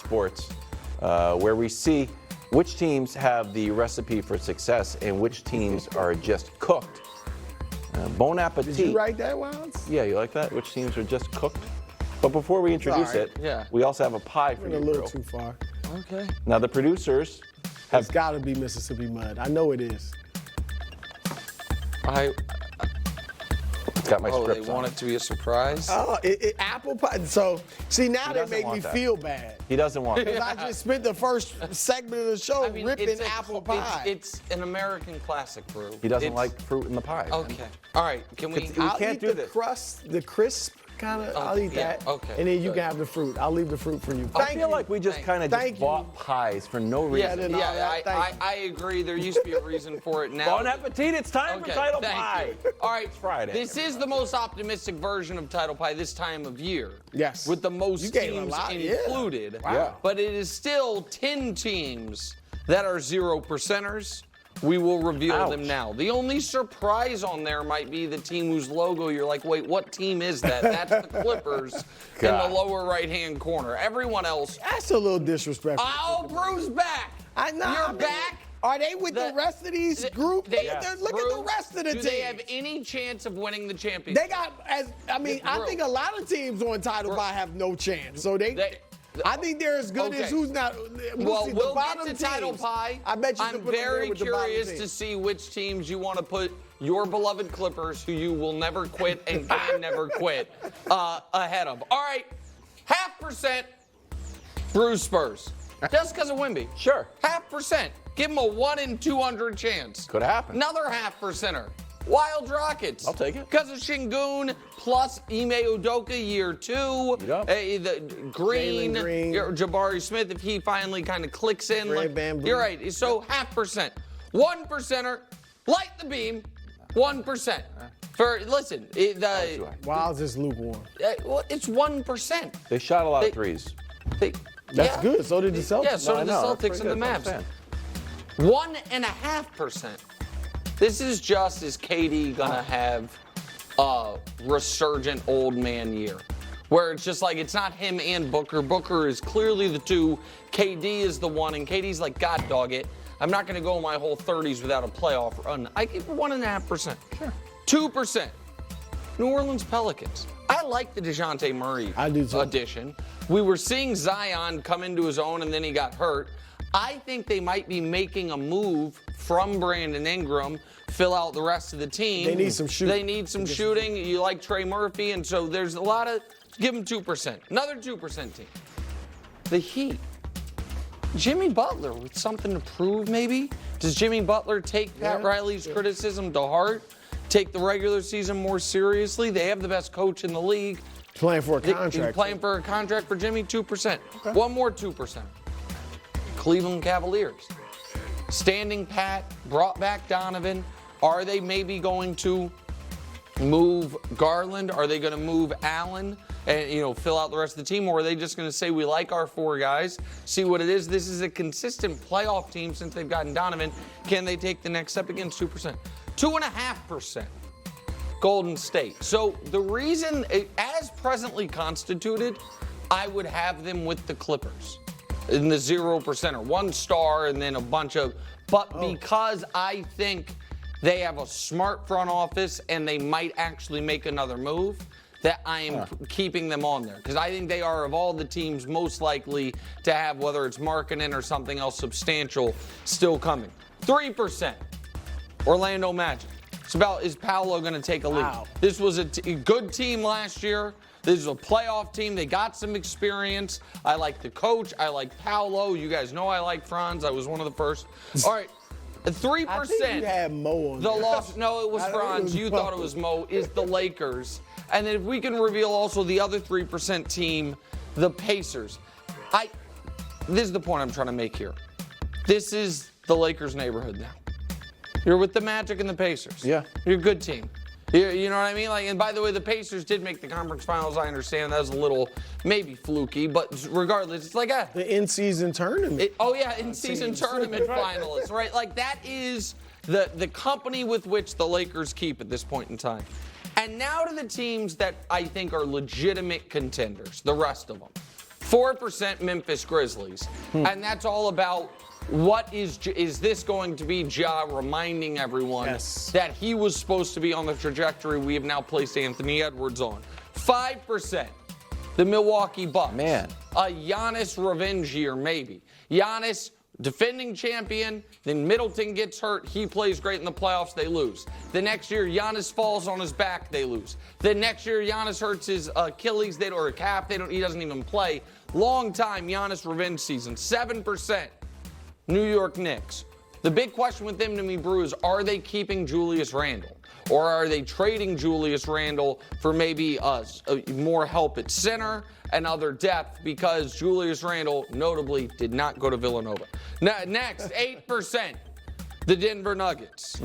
Sports, where we see which teams have the recipe for success and which teams are just cooked. Bon appetit. Did you write that, Wilds? Yeah, you like that? Which teams are just cooked? But before we introduce it, we also have a pie for you. Went a little too far. Okay. Now the producers have It's got to be Mississippi Mud. I know it is. got my they scripts on. want it to be a surprise? Oh, apple pie. So, see, now they doesn't make me want that. feel bad. He doesn't want Because it. I just spent the first segment of the show ripping it's apple pie. It's an American classic brew. He doesn't like fruit in the pie. Okay. All right. Can we? We I'll can't eat do the this. crust, the crisp kind of. I'll eat yeah, that. okay, And then you good. can have the fruit. I'll leave the fruit for you. I Thank feel you. like we just kind of Thank just you. bought pies for no reason. then all that, thank you. I agree. There used to be a reason for it. Now. Bon appetit, it's time for Title Pie. You. All right, Friday. This is the most optimistic version of Title Pie this time of year. Yes. With the most You gave a teams lot, yeah. included. Wow. Yeah. But it is still 10 teams that are 0%ers. We will reveal Ouch. them now. The only surprise on there might be the team whose logo you're like, wait, what team is that? That's the Clippers in God. the lower right-hand corner. Everyone else. That's a little disrespectful. Oh, Bruce back. I know. You're I mean, back. Are they with the rest of these groups? Look at the Bruce, rest of the do teams. they have any chance of winning the championship? They got, I think a lot of teams on Title Pie have no chance. So I think they're as good as Okay. who's not. Well, see, we'll the bottom get to Title teams, Pie. I bet you I'm can put them there very with the bottom curious teams. to see which teams you want to put your beloved Clippers, who you will never quit and can never quit, ahead of. All right, 0.5% Bruce Spurs. Just because of Wemby. Sure. 0.5%. Give them a 1 in 200 chance. Could happen. Another 0.5%er. Wild Rockets. I'll take it. Because of Şengün plus Ime Udoka year 2. Yep. The Green, Jalen Green. Jabari Smith, if he finally kind of clicks in. Red Bamboo. You're right. So 0.5%. 1%er, light the beam, 1%. Wilds is lukewarm. It's 1%. They shot a lot of threes. That's good. So did the Celtics. Yeah, so No, I did the know. That's Celtics pretty and the good. That's Mavs. what I'm saying. 1.5%. This is just is KD gonna have a resurgent old man year, where it's just like it's not him and Booker. Booker is clearly the 2. KD is the 1, and KD's like, God dog it. I'm not gonna go my whole 30s without a playoff run. I give 1.5%. Sure. 2%. New Orleans Pelicans. I like the DeJounte Murray addition. We were seeing Zion come into his own and then he got hurt. I think they might be making a move from Brandon Ingram, fill out the rest of the team. They need some shooting. They need some shooting. You like Trey Murphy, and so there's a lot of, give them 2%. Another 2% team. The Heat. Jimmy Butler with something to prove, maybe? Does Jimmy Butler take Pat Riley's criticism to heart? Take the regular season more seriously? They have the best coach in the league. Playing for a contract. He's playing for a contract for Jimmy, 2%. Okay. One more 2%. Cleveland Cavaliers. Standing pat, brought back Donovan. Are they maybe going to move Garland? Are they going to move Allen and, fill out the rest of the team? Or are they just going to say, we like our 4 guys, see what it is? This is a consistent playoff team since they've gotten Donovan. Can they take the next step against 2%? 2.5%. Golden State. So the reason, as presently constituted, I would have them with the Clippers in the 0%, 1 star and then a bunch of, but because I think they have a smart front office and they might actually make another move, that I am keeping them on there. Because I think they are, of all the teams, most likely to have, whether it's marketing or something else substantial, still coming. 3%. Orlando Magic. It's about, is Paolo going to take a lead? Wow. This was a good team last year. This is a playoff team. They got some experience. I like the coach. I like Paolo. You guys know I like Franz. I was one of the first. All right. 3%. I think you had Mo on The there. loss, no, it was Franz. You thought it was Mo, is the Lakers. And then if we can reveal also the other 3% team, the Pacers. This is the point I'm trying to make here. This is the Lakers neighborhood now. You're with the Magic and the Pacers. Yeah. You're a good team. You know what I mean? And by the way, the Pacers did make the conference finals. I understand that was a little maybe fluky, but regardless, it's like the in-season tournament. In-season tournament finalists, right? Like that is the company with which the Lakers keep at this point in time. And now to the teams that I think are legitimate contenders, the rest of them. 4% Memphis Grizzlies. And that's all about what is this going to be Ja reminding everyone that he was supposed to be on the trajectory we have now placed Anthony Edwards on. 5%, the Milwaukee Bucks. Man. A Giannis revenge year, maybe. Giannis, defending champion, then Middleton gets hurt, he plays great in the playoffs, they lose. The next year, Giannis falls on his back, they lose. The next year, Giannis hurts his Achilles or a calf, he doesn't even play. Long time Giannis revenge season, 7%. New York Knicks. The big question with them to me, Brew, is are they keeping Julius Randle? Or are they trading Julius Randle for maybe more help at center and other depth, because Julius Randle notably did not go to Villanova. Next, 8%, the Denver Nuggets.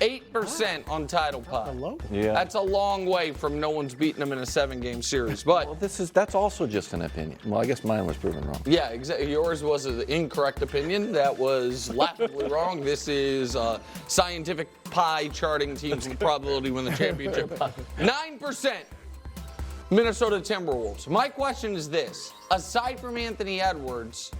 8% on title pie. Yeah. That's a long way from no one's beating them in a 7-game series. But well, that's also just an opinion. Well, I guess mine was proven wrong. yeah, exactly. Yours was an incorrect opinion. That was laughably wrong. This is scientific pie charting teams with probability to win the championship. 9%, Minnesota Timberwolves. My question is this: aside from Anthony Edwards,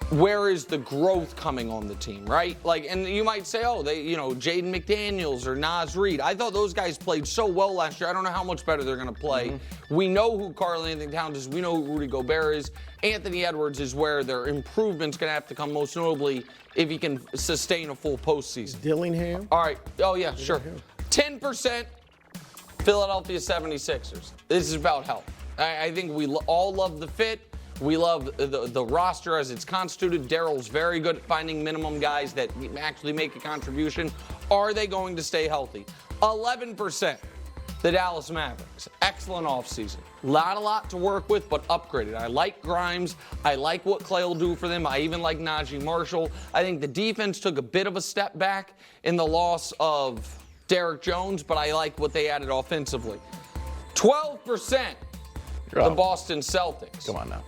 where is the growth coming on the team, right? Like, and you might say, oh, Jaden McDaniels or Naz Reid. I thought those guys played so well last year. I don't know how much better they're going to play. We know who Karl Anthony Towns is. We know who Rudy Gobert is. Anthony Edwards is where their improvement's going to have to come, most notably if he can sustain a full postseason. Dillingham? All right. Oh, yeah, sure. 10%, Philadelphia 76ers. This is about health. I think we all love the fit. We love the roster as it's constituted. Daryl's very good at finding minimum guys that actually make a contribution. Are they going to stay healthy? 11%, the Dallas Mavericks. Excellent offseason. A lot to work with, but upgraded. I like Grimes. I like what Clay will do for them. I even like Najee Marshall. I think the defense took a bit of a step back in the loss of Derrick Jones, but I like what they added offensively. 12%, the Boston Celtics. Come on now.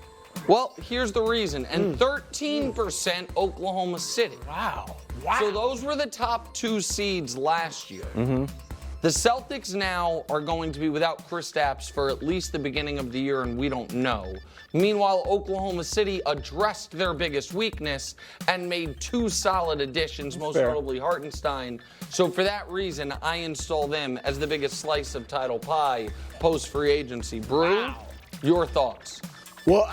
Well, here's the reason. And 13% Oklahoma City. Wow. So those were the top 2 seeds last year. The Celtics now are going to be without Kristaps for at least the beginning of the year, and we don't know. Meanwhile, Oklahoma City addressed their biggest weakness and made 2 solid additions, most notably Hartenstein. So for that reason, I install them as the biggest slice of title pie post-free agency. Brew, your thoughts? Well,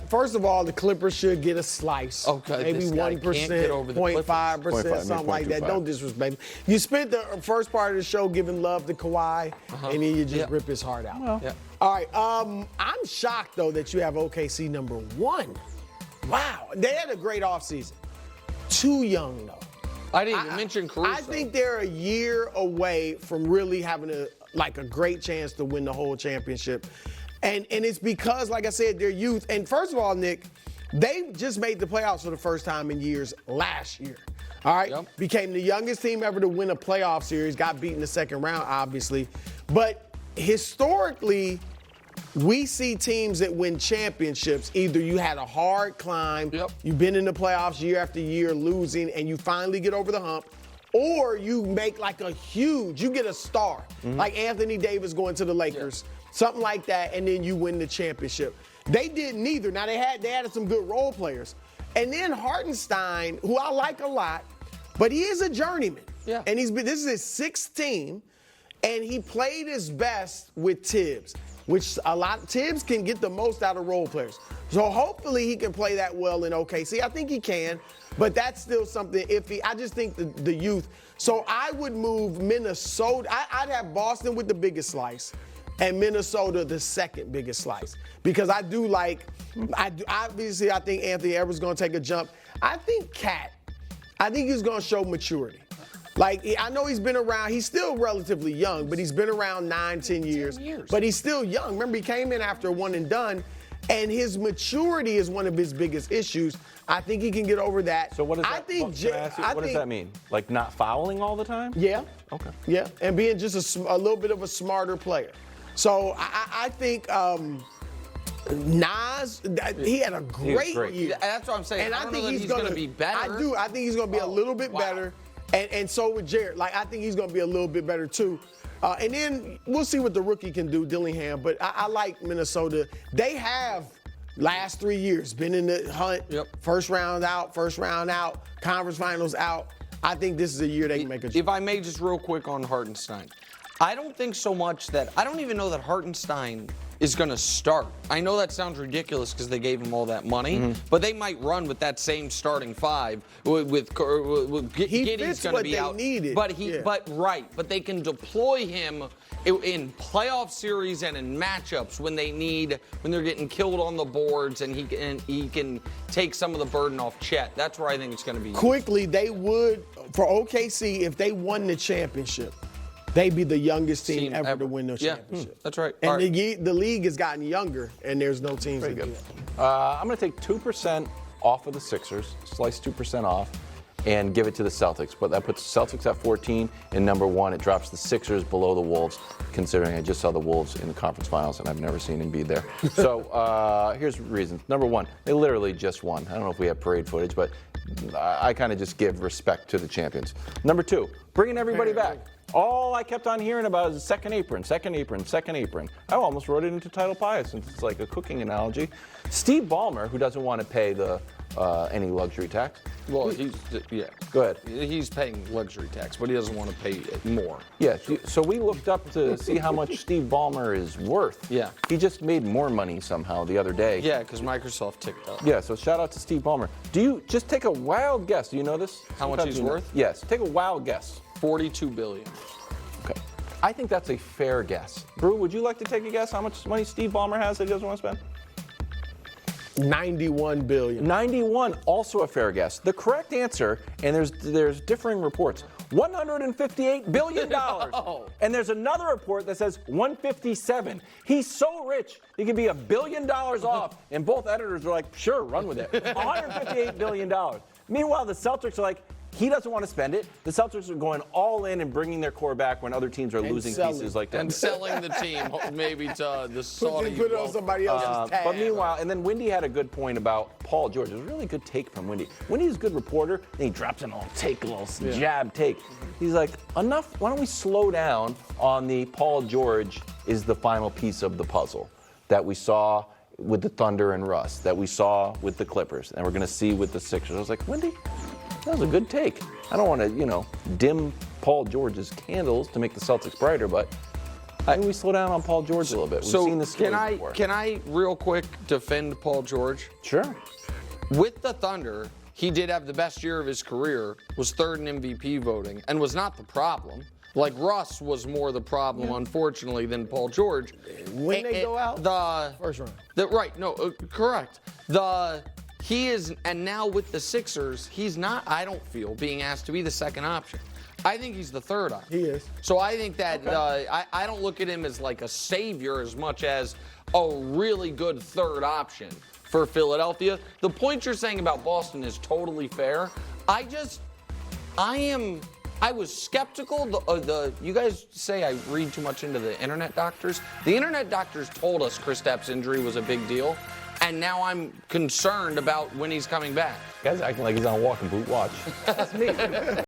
first of all, the Clippers should get a slice. Okay, maybe 1%, 0.5%, something like that. Don't disrespect me. You spent the first part of the show giving love to Kawhi, and then you just rip his heart out. Well, all right, I'm shocked, though, that you have OKC number 1. Wow. They had a great offseason. Too young, though. I didn't even mention Caruso. I think they're a year away from really having a great chance to win the whole championship. And it's because, like I said, their youth. And first of all, Nick, they just made the playoffs for the first time in years last year. All right? Yep. Became the youngest team ever to win a playoff series. Got beat in the second round, obviously. But historically, we see teams that win championships. Either you had a hard climb, you've been in the playoffs year after year losing, and you finally get over the hump, or you make you get a star, like Anthony Davis going to the Lakers. Something like that, and then you win the championship. They did neither. Now, they had some good role players. And then Hartenstein, who I like a lot, but he is a journeyman. Yeah. And this is his 6th team, and he played his best with Tibbs, which Tibbs can get the most out of role players. So hopefully he can play that well in OKC. I think he can, but that's still something iffy. I just think the youth. So I would move Minnesota. I'd have Boston with the biggest slice, and Minnesota the second biggest slice. Because I think Anthony Edwards is going to take a jump. I think he's going to show maturity. I know he's been around, he's still relatively young, but he's been around 9-10 years. But he's still young. Remember, he came in after one and done, and his maturity is one of his biggest issues. I think he can get over that. So what does that mean? Like not fouling all the time? Yeah. Okay. Yeah, and being just a little bit of a smarter player. So I think Nas, he had a great year. That's what I'm saying. And I don't know that he's going to be better. I do. I think he's going to be a little bit better. And so with Jared. I think he's going to be a little bit better too. And then we'll see what the rookie can do, Dillingham. But I like Minnesota. They have last 3 years, been in the hunt. Yep. First round out, conference finals out. I think this is a year they can make a jump. If I may, just real quick on Hartenstein. I don't think so much that I don't even know that Hartenstein is going to start. I know that sounds ridiculous because they gave him all that money, but they might run with that same starting five with Giddey's going to be out. Needed. But they can deploy him in playoff series and in matchups when they're getting killed on the boards, and he can take some of the burden off Chet. That's where I think it's going to be. Quickly, they would for OKC if they won the championship. They'd be the youngest team ever to win the championship. That's right. And the league has gotten younger, and there's no teams that do that. I'm going to take 2% off of the Sixers, slice 2% off, and give it to the Celtics. But that puts the Celtics at 14 and number 1. It drops the Sixers below the Wolves, considering I just saw the Wolves in the conference finals, and I've never seen Embiid there. So here's the reasons. Number 1, they literally just won. I don't know if we have parade footage, but I kind of just give respect to the champions. Number 2, bringing everybody back. All I kept on hearing about is second apron. I almost wrote it into title pie since it's like a cooking analogy. Steve Ballmer, who doesn't want to pay any luxury tax. Well, Go ahead. He's paying luxury tax, but he doesn't want to pay it more. Yeah, so we looked up to see how much Steve Ballmer is worth. Yeah. He just made more money somehow the other day. Yeah, because Microsoft ticked up. Yeah, so shout out to Steve Ballmer. Do you just take a wild guess? Do you know this? How much he's worth? Yes, take a wild guess. $42 billion. Okay. I think that's a fair guess. Brew, would you like to take a guess how much money Steve Ballmer has that he doesn't want to spend? $91 billion. 91, also a fair guess. The correct answer, and there's differing reports, $158 billion. And there's another report that says 157. He's so rich, he could be $1 billion off, and both editors are like, sure, run with it. $158 billion. Meanwhile, the Celtics are like, he doesn't want to spend it. The Celtics are going all in and bringing their core back when other teams are losing pieces like that. And selling the team maybe to the Saudi. Put it on somebody else's tab. But meanwhile, and then Wendy had a good point about Paul George. It was a really good take from Wendy. Wendy's a good reporter, and he drops in a little jab take. He's like, enough, why don't we slow down on the Paul George is the final piece of the puzzle that we saw with the Thunder and Russ, that we saw with the Clippers, and we're going to see with the Sixers. I was like, Wendy, that was a good take. I don't want to, dim Paul George's candles to make the Celtics brighter, but I think we slow down on Paul George a little bit. We've seen this before. Can I real quick defend Paul George? Sure. With the Thunder, he did have the best year of his career, was third in MVP voting, and was not the problem. Like Russ was more the problem, unfortunately, than Paul George. When they go out? The first round. Correct. He is, and now with the Sixers, he's not, I don't feel, being asked to be the second option. I think he's the third option. He is. So I think that I don't look at him as like a savior as much as a really good third option for Philadelphia. The point you're saying about Boston is totally fair. I was skeptical. You guys say I read too much into the internet doctors. The internet doctors told us Kristaps's injury was a big deal, and now I'm concerned about when he's coming back. Guy's acting like he's on a walking boot watch. That's me.